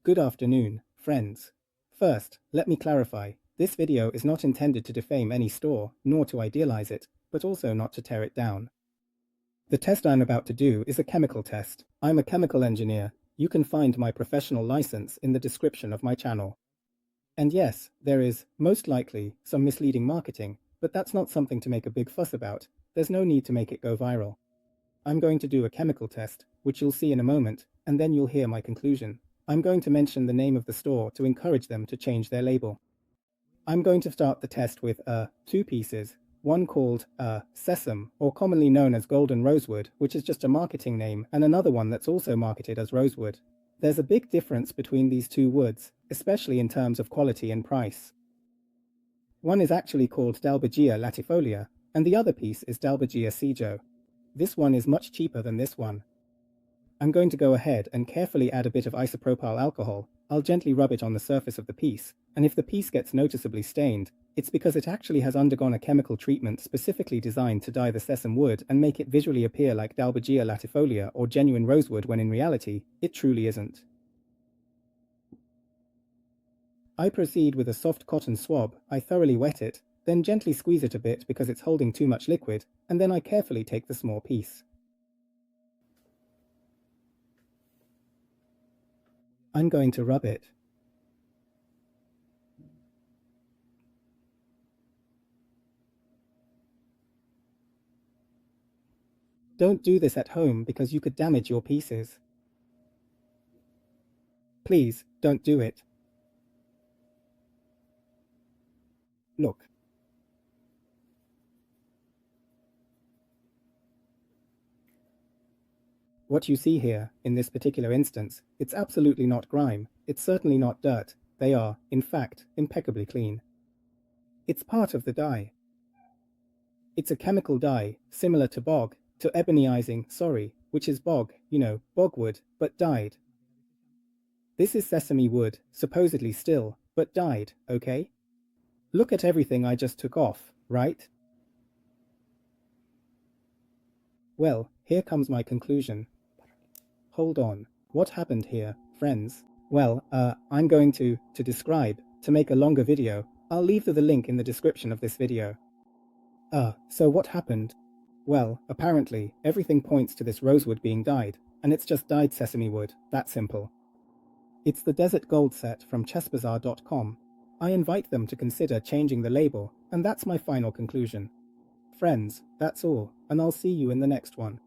Good afternoon, friends. First, let me clarify, this video is not intended to defame any store, nor to idealize it, but also not to tear it down. The test I'm about to do is a chemical test. I'm a chemical engineer. You can find my professional license in the description of my channel. And yes, there is, most likely, some misleading marketing, but that's not something to make a big fuss about. There's no need to make it go viral. I'm going to do a chemical test, which you'll see in a moment, and then you'll hear my conclusion. I'm going to mention the name of the store to encourage them to change their label. I'm going to start the test with two pieces, one called Sessum, or commonly known as Golden Rosewood, which is just a marketing name, and another one that's also marketed as Rosewood. There's a big difference between these two woods, especially in terms of quality and price. One is actually called Dalbergia latifolia, and the other piece is Dalbergia sissoo. This one is much cheaper than this one. I'm going to go ahead and carefully add a bit of isopropyl alcohol. I'll gently rub it on the surface of the piece, and if the piece gets noticeably stained, it's because it actually has undergone a chemical treatment specifically designed to dye the sessum wood and make it visually appear like Dalbergia latifolia or genuine rosewood when in reality, it truly isn't. I proceed with a soft cotton swab. I thoroughly wet it, then gently squeeze it a bit because it's holding too much liquid, and then I carefully take the small piece. I'm going to rub it. Don't do this at home because you could damage your pieces. Please, don't do it. Look. What you see here, in this particular instance, it's absolutely not grime, it's certainly not dirt, they are, in fact, impeccably clean. It's part of the dye. It's a chemical dye, similar to bog, to ebonyizing, which is bog, bogwood, but dyed. This is sesame wood, supposedly still, but dyed, okay? Look at everything I just took off, right? Well, here comes my conclusion. Hold on, what happened here, friends? Well, I'm going to describe, to make a longer video. I'll leave the link in the description of this video. So what happened? Well, apparently, everything points to this rosewood being dyed, and it's just dyed sesame wood, that simple. It's the Desert Gold set from chessbazaar.com. I invite them to consider changing the label, and that's my final conclusion. Friends, that's all, and I'll see you in the next one.